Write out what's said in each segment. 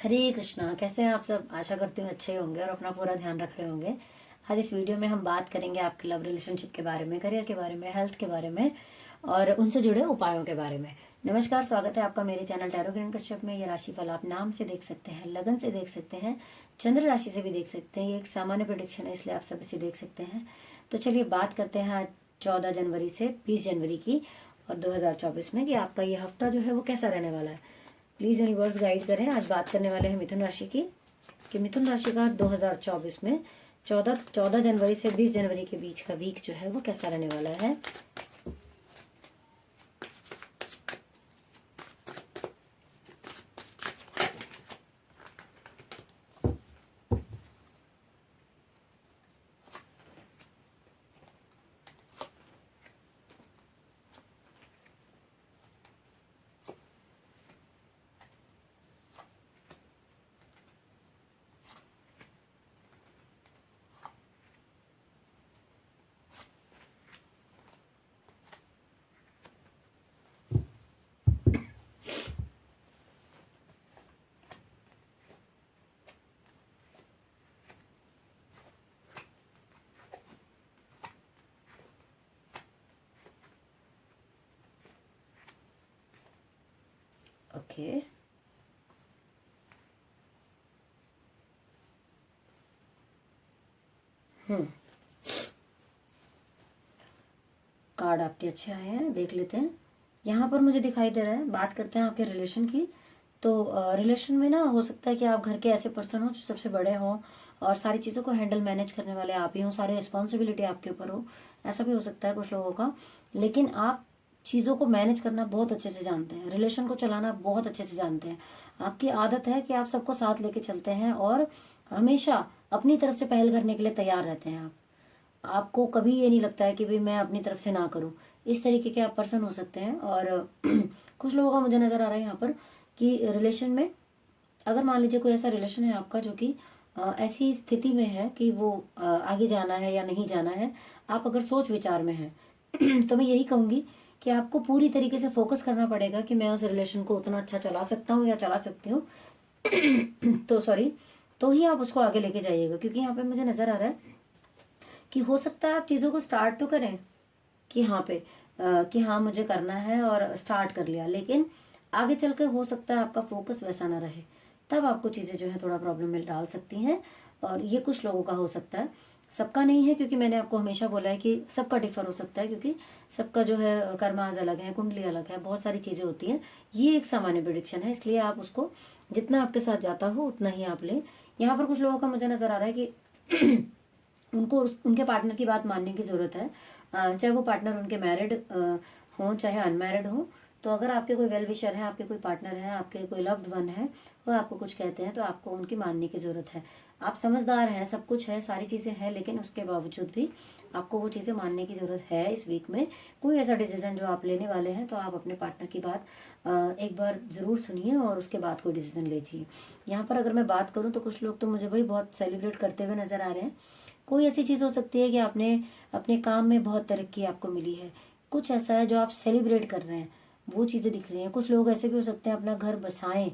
हरे कृष्णा। कैसे हैं आप सब? आशा करती हूँ अच्छे होंगे और अपना पूरा ध्यान रख रहे होंगे। आज इस वीडियो में हम बात करेंगे आपके लव रिलेशनशिप के बारे में, करियर के बारे में, हेल्थ के बारे में और उनसे जुड़े उपायों के बारे में। नमस्कार, स्वागत है आपका मेरे चैनल टैरो किरण कश्यप में। ये राशिफल आप नाम से देख सकते हैं, लगन से देख सकते हैं, चंद्र राशि से भी देख सकते हैं। ये एक सामान्य प्रेडिक्शन है, इसलिए आप सब इसे देख सकते हैं। तो चलिए बात करते हैं आज 14 जनवरी से 20 जनवरी की और 2024 में कि आपका ये हफ्ता जो है वो कैसा रहने वाला है। प्लीज यूनिवर्स गाइड करें। आज बात करने वाले हैं मिथुन राशि की कि मिथुन राशि का 2024 में 14 जनवरी से 20 जनवरी के बीच का वीक जो है वो कैसा रहने वाला है। ओके, कार्ड आपके अच्छे आए हैं, देख लेते हैं। यहाँ पर मुझे दिखाई दे रहा है, बात करते हैं आपके रिलेशन की। तो रिलेशन में ना हो सकता है कि आप घर के ऐसे पर्सन हो जो सबसे बड़े हों और सारी चीज़ों को हैंडल मैनेज करने वाले आप ही हों, सारी रिस्पॉन्सिबिलिटी आपके ऊपर हो। ऐसा भी हो सकता है कुछ लोगों का। लेकिन आप चीज़ों को मैनेज करना बहुत अच्छे से जानते हैं, रिलेशन को चलाना बहुत अच्छे से जानते हैं। आपकी आदत है कि आप सबको साथ लेके चलते हैं और हमेशा अपनी तरफ से पहल करने के लिए तैयार रहते हैं। आपको कभी ये नहीं लगता है कि भाई मैं अपनी तरफ से ना करूं। इस तरीके के आप पर्सन हो सकते हैं। और कुछ लोगों का मुझे नजर आ रहा है यहाँ पर कि रिलेशन में, अगर मान लीजिए कोई ऐसा रिलेशन है आपका जो कि ऐसी स्थिति में है कि वो आगे जाना है या नहीं जाना है, आप अगर सोच विचार में हैं तो मैं यही कहूंगी कि आपको पूरी तरीके से फोकस करना पड़ेगा कि मैं उस रिलेशन को उतना अच्छा चला सकता हूँ या चला सकती हूँ तो सॉरी, तो ही आप उसको आगे लेके जाइएगा। क्योंकि यहाँ पे मुझे नजर आ रहा है कि हो सकता है आप चीज़ों को स्टार्ट तो करें कि कि हाँ मुझे करना है और स्टार्ट कर लिया, लेकिन आगे चलकर हो सकता है आपका फोकस वैसा ना रहे। तब आपको चीज़ें जो है थोड़ा प्रॉब्लम में डाल सकती हैं। और ये कुछ लोगों का हो सकता है, सबका नहीं है। क्योंकि मैंने आपको हमेशा बोला है कि सबका डिफर हो सकता है, क्योंकि सबका जो है कर्माज अलग है, कुंडली अलग है, बहुत सारी चीज़ें होती हैं। ये एक सामान्य प्रेडिक्शन है, इसलिए आप उसको जितना आपके साथ जाता हो उतना ही आप लें। यहाँ पर कुछ लोगों का मुझे नजर आ रहा है कि उनको उनके पार्टनर की बात मानने की जरूरत है। चाहे वो पार्टनर उनके मैरिड हों चाहे अनमैरिड हो। तो अगर आपके कोई वेल विशर है, आपके कोई पार्टनर है, आपके कोई लव्ड वन है, वो आपको कुछ कहते हैं तो आपको उनकी मानने की जरूरत है। आप समझदार हैं, सब कुछ है, सारी चीजें हैं, लेकिन उसके बावजूद भी आपको वो चीजें मानने की जरूरत है। इस वीक में कोई ऐसा डिसीजन जो आप लेने वाले हैं तो आप अपने पार्टनर की बात एक बार जरूर सुनिए और उसके बाद कोई डिसीजन लीजिए। यहाँ पर अगर मैं बात करूँ तो कुछ लोग तो मुझे भाई बहुत सेलिब्रेट करते हुए नजर आ रहे हैं। कोई ऐसी चीज हो सकती है कि आपने अपने काम में बहुत तरक्की आपको मिली है, कुछ ऐसा है जो आप सेलिब्रेट कर रहे हैं, वो चीजें दिख रही हैं। कुछ लोग ऐसे भी हो सकते हैं अपना घर बसाएं।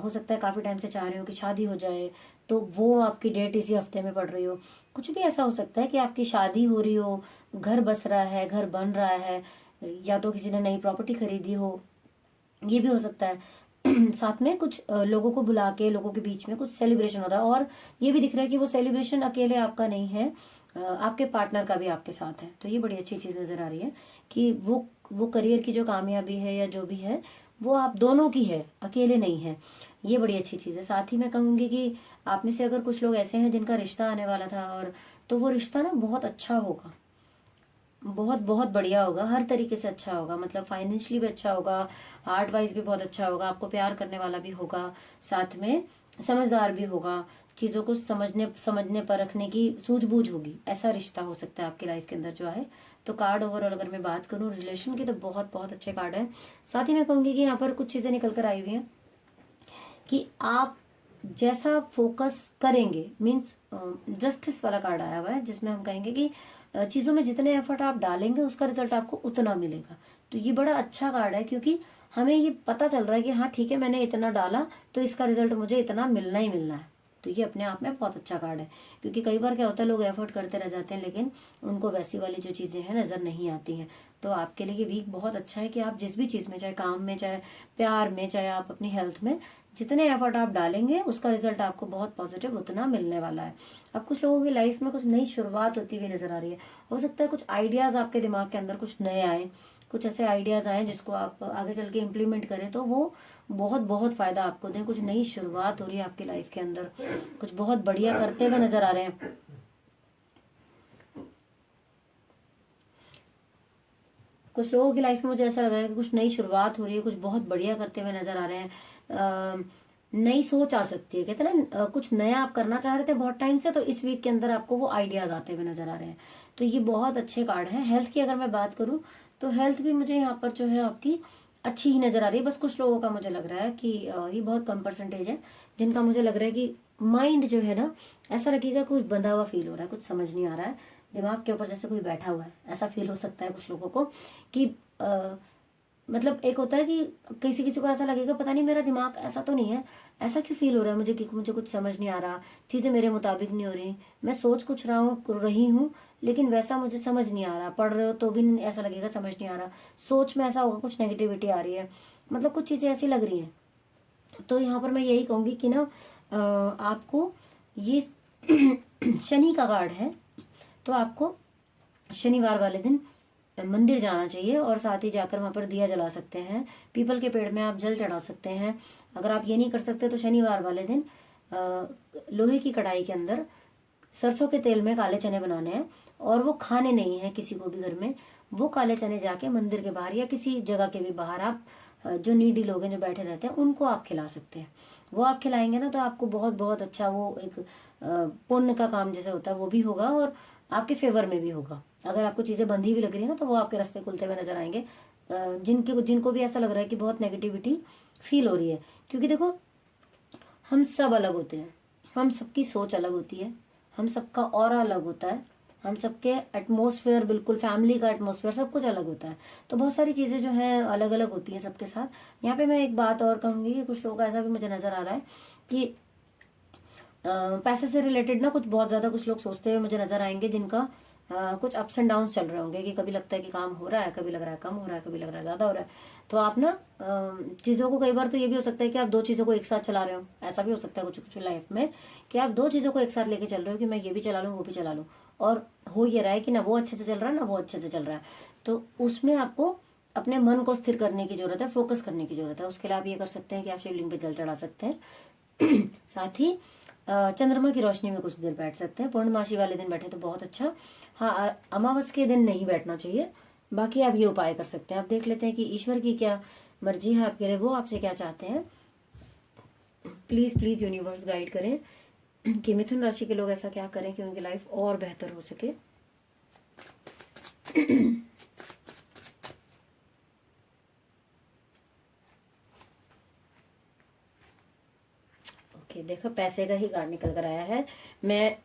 हो सकता है काफी टाइम से चाह रहे हो कि शादी हो जाए, तो वो आपकी डेट इसी हफ्ते में पड़ रही हो। कुछ भी ऐसा हो सकता है कि आपकी शादी हो रही हो, घर बस रहा है, घर बन रहा है, या तो किसी ने नई प्रॉपर्टी खरीदी हो, ये भी हो सकता है। साथ में कुछ लोगों को बुला के लोगों के बीच में कुछ सेलिब्रेशन हो रहा है। और ये भी दिख रहा है कि वो सेलिब्रेशन अकेले आपका नहीं है, आपके पार्टनर का भी आपके साथ है। तो ये बड़ी अच्छी चीज नजर आ रही है कि वो करियर की जो कामयाबी है या जो भी है वो आप दोनों की है, अकेले नहीं है। ये बड़ी अच्छी चीज है। साथ ही मैं कहूंगी कि आप में से अगर कुछ लोग ऐसे हैं जिनका रिश्ता आने वाला था, और तो वो रिश्ता ना बहुत अच्छा होगा, बहुत बहुत बढ़िया होगा, हर तरीके से अच्छा होगा। मतलब फाइनेंशियली भी अच्छा होगा, आर्ट वाइज भी बहुत अच्छा होगा, आपको प्यार करने वाला भी होगा, साथ में समझदार भी होगा, चीजों को समझने समझने परखने की सूझबूझ होगी। ऐसा रिश्ता हो सकता है आपकी लाइफ के अंदर जो है। तो कार्ड ओवरऑल अगर मैं बात करूं रिलेशन की तो बहुत बहुत अच्छे कार्ड है। साथ ही मैं कहूंगी कि यहाँ पर कुछ चीजें निकल कर आई हुई हैं कि आप जैसा फोकस करेंगे, मीन्स जस्टिस वाला कार्ड आया हुआ है जिसमें हम कहेंगे कि चीज़ों में जितने एफर्ट आप डालेंगे उसका रिजल्ट आपको उतना मिलेगा। तो ये बड़ा अच्छा कार्ड है, क्योंकि हमें ये पता चल रहा है कि हाँ ठीक है, मैंने इतना डाला तो इसका रिजल्ट मुझे इतना मिलना ही मिलना है। तो ये अपने आप में बहुत अच्छा कार्ड है, क्योंकि कई बार क्या होता है, लोग एफर्ट करते रह जाते हैं लेकिन उनको वैसी वाली जो चीज़ें हैं नज़र नहीं आती हैं। तो आपके लिए ये वीक बहुत अच्छा है कि आप जिस भी चीज़ में, चाहे काम में, चाहे प्यार में, चाहे आप अपनी हेल्थ में, जितने एफर्ट आप डालेंगे उसका रिजल्ट आपको बहुत पॉजिटिव उतना मिलने वाला है। अब कुछ लोगों की लाइफ में कुछ नई शुरुआत होती हुई नजर आ रही है। हो सकता है कुछ आइडियाज आपके दिमाग के अंदर कुछ नए आए, कुछ ऐसे आइडियाज आए जिसको आप आगे चल के इम्प्लीमेंट करें तो वो बहुत बहुत फायदा आपको दें। कुछ नई शुरुआत हो रही है आपकी लाइफ के अंदर, कुछ बहुत बढ़िया करते हुए नजर आ रहे हैं। कुछ लोगों की लाइफ में मुझे ऐसा लग रहा है कि कुछ नई शुरुआत हो रही है, कुछ बहुत बढ़िया करते हुए नजर आ रहे हैं। नई सोच आ सकती है, कहते हैं ना, कुछ नया आप करना चाह रहे थे बहुत टाइम से, तो इस वीक के अंदर आपको वो आइडियाज आते हुए नजर आ रहे हैं। तो ये बहुत अच्छे कार्ड हैं। हेल्थ की अगर मैं बात करूं तो हेल्थ भी मुझे यहाँ पर जो है आपकी अच्छी ही नजर आ रही है। बस कुछ लोगों का मुझे लग रहा है कि ये बहुत कम परसेंटेज है जिनका मुझे लग रहा है कि माइंड जो है ना, ऐसा लगेगा कुछ बंधा हुआ फील हो रहा है, कुछ समझ नहीं आ रहा है, दिमाग के ऊपर जैसे कोई बैठा हुआ है, ऐसा फील हो सकता है कुछ लोगों को कि मतलब एक होता है कि किसी किसी को ऐसा लगेगा पता नहीं मेरा दिमाग ऐसा तो नहीं है, ऐसा क्यों फील हो रहा है मुझे कि मुझे कुछ समझ नहीं आ रहा, चीज़ें मेरे मुताबिक नहीं हो रही, मैं सोच कुछ रही हूँ लेकिन वैसा मुझे समझ नहीं आ रहा। पढ़ रहे हो तो भी ऐसा लगेगा समझ नहीं आ रहा, सोच में ऐसा होगा कुछ नेगेटिविटी आ रही है, मतलब कुछ चीज़ें ऐसी लग रही हैं। तो यहाँ पर मैं यही कहूँगी कि ना आपको ये शनि का कार्ड है, तो आपको शनिवार वाले दिन मंदिर जाना चाहिए और साथ ही जाकर वहाँ पर दिया जला सकते हैं, पीपल के पेड़ में आप जल चढ़ा सकते हैं। अगर आप ये नहीं कर सकते तो शनिवार वाले दिन लोहे की कढ़ाई के अंदर सरसों के तेल में काले चने बनाने हैं और वो खाने नहीं है किसी को भी घर में। वो काले चने जाके मंदिर के बाहर या किसी जगह के भी बाहर आप जो नीडी लोग हैं जो बैठे रहते हैं उनको आप खिला सकते हैं। वो आप खिलाएंगे ना तो आपको बहुत बहुत अच्छा वो एक पुण्य का काम जैसे होता है वो भी होगा और आपके फेवर में भी होगा। अगर आपको चीज़ें बंधी हुई लग रही है ना तो वो आपके रास्ते खुलते हुए नजर आएंगे। जिनको भी ऐसा लग रहा है कि बहुत नेगेटिविटी फील हो रही है, क्योंकि देखो हम सब अलग होते हैं, हम सबकी सोच अलग होती है, हम सबका ऑरा अलग होता है, हम सबके एटमॉस्फेयर, बिल्कुल फैमिली का एटमॉस्फेयर सब कुछ अलग होता है। तो बहुत सारी चीज़ें जो हैं अलग अलग होती हैं सबके साथ। यहाँ पे मैं एक बात और कहूँगी कि कुछ लोगों का ऐसा भी मुझे नज़र आ रहा है कि पैसे से रिलेटेड ना कुछ बहुत ज़्यादा कुछ लोग सोचते हुए मुझे नज़र आएंगे जिनका कुछ अप्स एंड डाउन चल रहे होंगे कि कभी लगता है कि काम हो रहा है, कभी लग रहा है कम हो रहा है, कभी लग रहा है ज़्यादा हो रहा है। तो आप ना चीज़ों को, कई बार तो ये भी हो सकता है कि आप दो चीज़ों को एक साथ चला रहे हो, ऐसा भी हो सकता है कुछ कुछ लाइफ में कि आप दो चीज़ों को एक साथ लेके चल रहे हो कि मैं ये भी चला लूँ वो भी चला लूँ, और हो ये रहा है कि ना वो अच्छे से चल रहा है ना वो अच्छे से चल रहा है। तो उसमें आपको अपने मन को स्थिर करने की जरूरत है, फोकस करने की जरूरत है। उसके लिए आप ये कर सकते हैं कि आप शिवलिंग पे जल चढ़ा सकते हैं साथ ही चंद्रमा की रोशनी में कुछ देर बैठ सकते हैं। पूर्णमासी वाले दिन बैठे तो बहुत अच्छा। हाँ, अमावस के दिन नहीं बैठना चाहिए। बाकी आप ये उपाय कर सकते हैं। आप देख लेते हैं कि ईश्वर की क्या मर्जी है आपके लिए, वो आपसे क्या चाहते हैं। प्लीज प्लीज यूनिवर्स गाइड करें कि मिथुन राशि के लोग ऐसा क्या करें कि उनकी लाइफ और बेहतर हो सके। देखो पैसे का ही कार्ड निकल कर आया है। मैं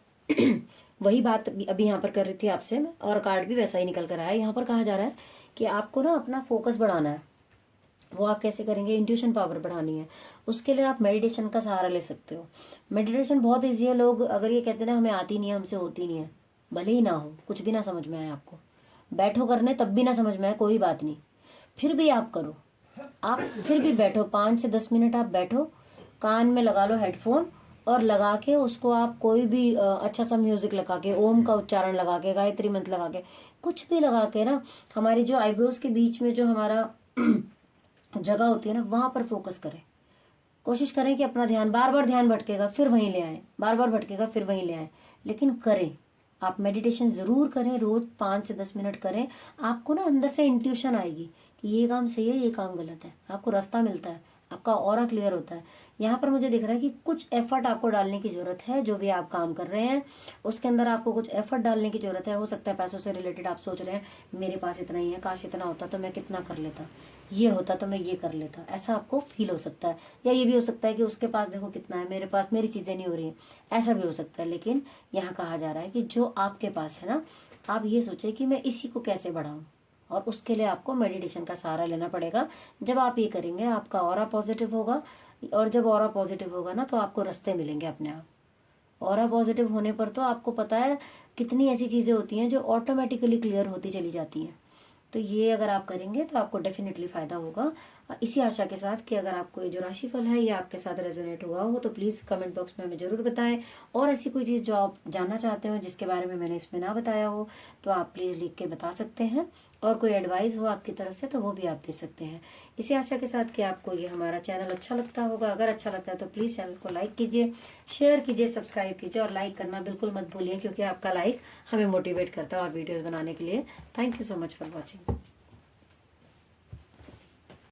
वही बात अभी यहाँ पर कर रही थी आपसे मैं, और कार्ड भी वैसा ही निकल कर आया है। यहाँ पर कहा जा रहा है कि आपको ना अपना फोकस बढ़ाना है। वो आप कैसे करेंगे? इंट्यूशन पावर बढ़ानी है। उसके लिए आप मेडिटेशन का सहारा ले सकते हो। मेडिटेशन बहुत ईजी है। लोग अगर ये कहते हैं ना हमें आती नहीं है, हमसे होती नहीं है, भले ही ना हो, कुछ भी ना समझ में आए आपको, बैठो करने तब भी ना समझ में आए, कोई बात नहीं, फिर भी आप करो। आप फिर भी बैठो, 5 से 10 मिनट आप बैठो, कान में लगा लो हेडफोन और लगा के उसको आप कोई भी अच्छा सा म्यूजिक लगा के, ओम का उच्चारण लगा के, गायत्री मंत्र लगा के, कुछ भी लगा के ना, हमारी जो आईब्रोज के बीच में जो हमारा जगह होती है ना वहां पर फोकस करें। कोशिश करें कि अपना ध्यान, बार बार ध्यान भटकेगा फिर वहीं ले आए, बार बार भटकेगा फिर वहीं ले आए, लेकिन करें। आप मेडिटेशन जरूर करें, रोज 5 से 10 मिनट करें। आपको ना अंदर से इंट्यूशन आएगी कि ये काम सही है, ये काम गलत है, आपको रास्ता मिलता है, आपका ऑरा क्लियर होता है। यहाँ पर मुझे दिख रहा है कि कुछ एफर्ट आपको डालने की जरूरत है। जो भी आप काम कर रहे हैं उसके अंदर आपको कुछ एफर्ट डालने की जरूरत है। हो सकता है पैसों से रिलेटेड आप सोच रहे हैं मेरे पास इतना ही है, काश इतना होता तो मैं कितना कर लेता, ये होता तो मैं ये कर लेता, ऐसा आपको फील हो सकता है। या ये भी हो सकता है कि उसके पास देखो कितना है, मेरे पास मेरी चीजें नहीं हो रही हैं, ऐसा भी हो सकता है। लेकिन यहाँ कहा जा रहा है कि जो आपके पास है ना आप ये सोचें कि मैं इसी को कैसे बढ़ाऊं, और उसके लिए आपको मेडिटेशन का सहारा लेना पड़ेगा। जब आप ये करेंगे आपका ऑरा पॉजिटिव होगा, और जब ऑरा पॉजिटिव होगा ना तो आपको रास्ते मिलेंगे अपने आप। ऑरा पॉजिटिव होने पर तो आपको पता है कितनी ऐसी चीज़ें होती हैं जो ऑटोमेटिकली क्लियर होती चली जाती हैं। तो ये अगर आप करेंगे तो आपको डेफिनेटली फ़ायदा होगा। इसी आशा के साथ कि अगर आपको ये जो राशिफल है ये आपके साथ रेजोनेट हुआ हो तो प्लीज़ कमेंट बॉक्स में हमें ज़रूर बताएं। और ऐसी कोई चीज़ जो आप जानना चाहते हो जिसके बारे में मैंने इसमें ना बताया हो तो आप प्लीज़ लिख के बता सकते हैं। और कोई एडवाइस हो आपकी तरफ से तो वो भी आप दे सकते हैं। इसी आशा के साथ कि आपको ये हमारा चैनल अच्छा लगता होगा। अगर अच्छा लगता है तो प्लीज़ चैनल को लाइक कीजिए, शेयर कीजिए, सब्सक्राइब कीजिए, और लाइक करना बिल्कुल मत भूलिए, क्योंकि आपका लाइक हमें मोटिवेट करता है और वीडियोज़ बनाने के लिए। Thank you so much for watching.